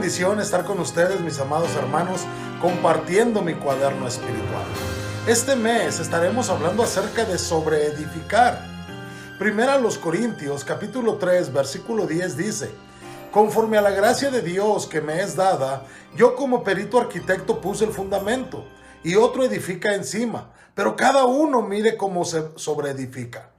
bendición estar con ustedes, mis amados hermanos, compartiendo mi cuaderno espiritual. Este mes estaremos hablando acerca de sobreedificar. Primera a los Corintios, capítulo 3, versículo 10 dice: conforme a la gracia de Dios que me es dada, yo como perito arquitecto puse el fundamento, y otro edifica encima, pero cada uno mire cómo se sobreedifica.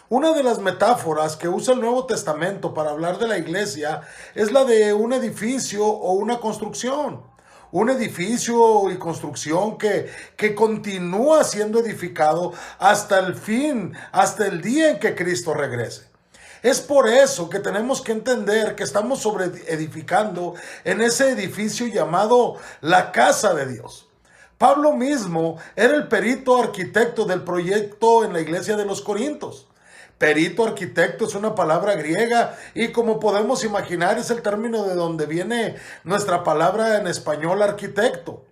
Una de las metáforas que usa el Nuevo Testamento para hablar de la iglesia es la de un edificio o una construcción. Un edificio y construcción que continúa siendo edificado hasta el fin, hasta el día en que Cristo regrese. Es por eso que tenemos que entender que estamos sobreedificando en ese edificio llamado la casa de Dios. Pablo mismo era el perito arquitecto del proyecto en la iglesia de los Corintios. Perito arquitecto es una palabra griega y, como podemos imaginar, es el término de donde viene nuestra palabra en español arquitecto.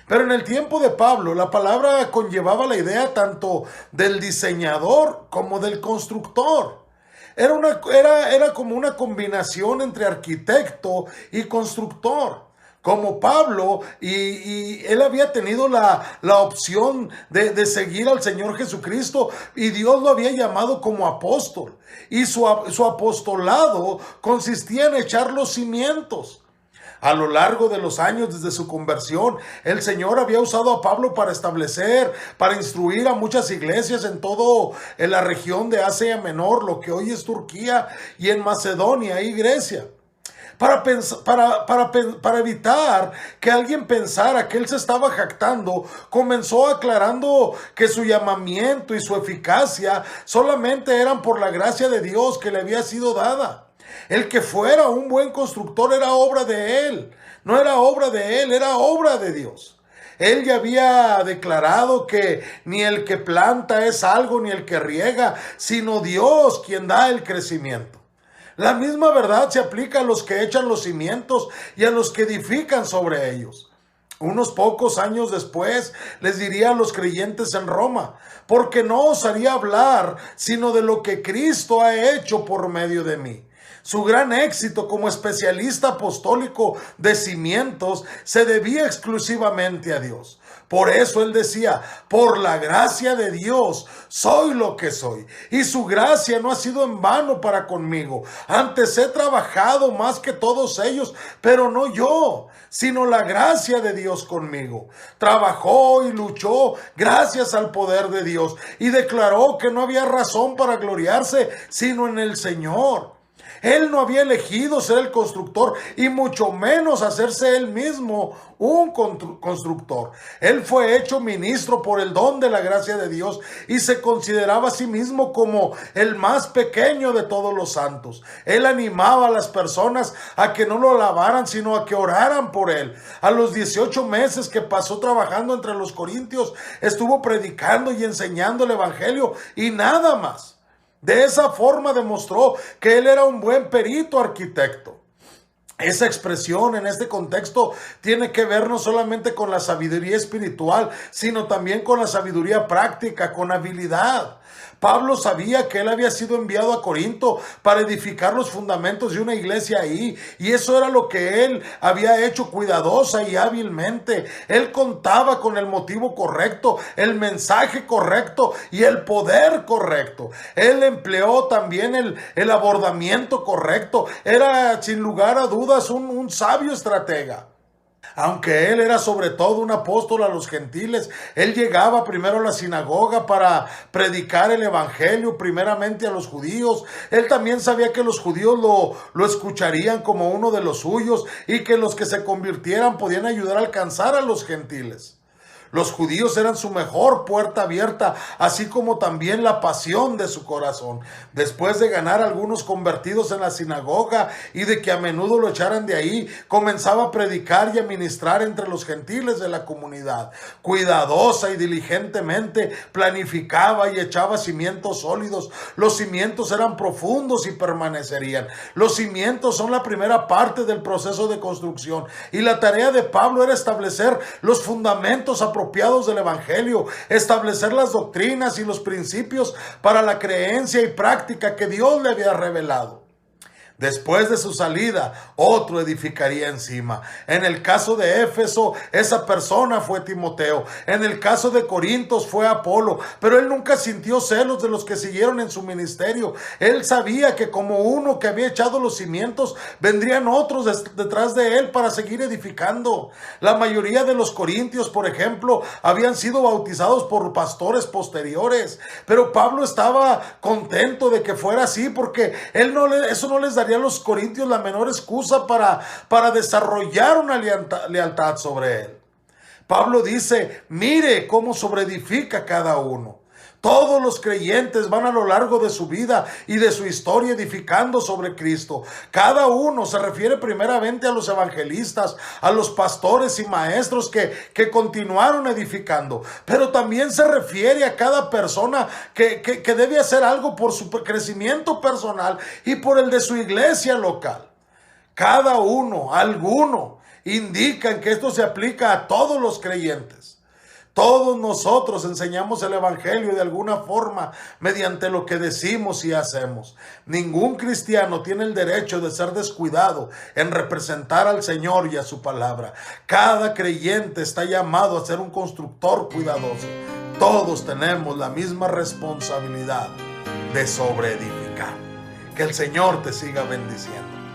Pero en el tiempo de Pablo, la palabra conllevaba la idea tanto del diseñador como del constructor. Era como una combinación entre arquitecto y constructor. Como Pablo, y él había tenido la opción de seguir al Señor Jesucristo, y Dios lo había llamado como apóstol, y su apostolado consistía en echar los cimientos. A lo largo de los años desde su conversión, el Señor había usado a Pablo para establecer, para instruir a muchas iglesias en la región de Asia Menor, lo que hoy es Turquía, y en Macedonia y Grecia. Para evitar que alguien pensara que él se estaba jactando, comenzó aclarando que su llamamiento y su eficacia solamente eran por la gracia de Dios que le había sido dada. El que fuera un buen constructor era obra de él, no era obra de él, era obra de Dios. Él ya había declarado que ni el que planta es algo ni el que riega, sino Dios quien da el crecimiento. La misma verdad se aplica a los que echan los cimientos y a los que edifican sobre ellos. Unos pocos años después les diría a los creyentes en Roma: porque no osaría hablar sino de lo que Cristo ha hecho por medio de mí. Su gran éxito como especialista apostólico de cimientos se debía exclusivamente a Dios. Por eso él decía: por la gracia de Dios soy lo que soy, y su gracia no ha sido en vano para conmigo. Antes he trabajado más que todos ellos, pero no yo, sino la gracia de Dios conmigo. Trabajó y luchó gracias al poder de Dios, y declaró que no había razón para gloriarse sino en el Señor. Él no había elegido ser el constructor y mucho menos hacerse él mismo un constructor. Él fue hecho ministro por el don de la gracia de Dios y se consideraba a sí mismo como el más pequeño de todos los santos. Él animaba a las personas a que no lo alabaran, sino a que oraran por él. A los 18 meses que pasó trabajando entre los corintios, estuvo predicando y enseñando el evangelio y nada más. De esa forma demostró que él era un buen perito arquitecto. Esa expresión en este contexto tiene que ver no solamente con la sabiduría espiritual, sino también con la sabiduría práctica, con habilidad. Pablo sabía que él había sido enviado a Corinto para edificar los fundamentos de una iglesia ahí, y eso era lo que él había hecho cuidadosa y hábilmente. Él contaba con el motivo correcto, el mensaje correcto y el poder correcto. Él empleó también el abordamiento correcto. Era sin lugar a dudas un sabio estratega. Aunque él era sobre todo un apóstol a los gentiles, él llegaba primero a la sinagoga para predicar el evangelio primeramente a los judíos. Él también sabía que los judíos lo escucharían como uno de los suyos y que los que se convirtieran podían ayudar a alcanzar a los gentiles. Los judíos eran su mejor puerta abierta, así como también la pasión de su corazón. Después de ganar algunos convertidos en la sinagoga y de que a menudo lo echaran de ahí, comenzaba a predicar y a ministrar entre los gentiles de la comunidad. Cuidadosa y diligentemente planificaba y echaba cimientos sólidos. Los cimientos eran profundos y permanecerían. Los cimientos son la primera parte del proceso de construcción, y la tarea de Pablo era establecer los fundamentos apropiados del evangelio, establecer las doctrinas y los principios para la creencia y práctica que Dios le había revelado. Después de su salida, otro edificaría encima. En el caso de Éfeso, esa persona fue Timoteo. En el caso de Corintios fue Apolo. Pero él nunca sintió celos de los que siguieron en su ministerio. Él sabía que como uno que había echado los cimientos, vendrían otros detrás de él para seguir edificando. La mayoría de los corintios, por ejemplo, habían sido bautizados por pastores posteriores. Pero Pablo estaba contento de que fuera así, porque eso no les daría a los corintios la menor excusa para desarrollar una lealtad sobre él. Pablo dice, mire cómo sobreedifica cada uno. Todos los creyentes van a lo largo de su vida y de su historia edificando sobre Cristo. Cada uno se refiere primeramente a los evangelistas, a los pastores y maestros que continuaron edificando. Pero también se refiere a cada persona que debe hacer algo por su crecimiento personal y por el de su iglesia local. Cada uno, alguno, indican que esto se aplica a todos los creyentes. Todos nosotros enseñamos el evangelio de alguna forma mediante lo que decimos y hacemos. Ningún cristiano tiene el derecho de ser descuidado en representar al Señor y a su palabra. Cada creyente está llamado a ser un constructor cuidadoso. Todos tenemos la misma responsabilidad de sobreedificar. Que el Señor te siga bendiciendo.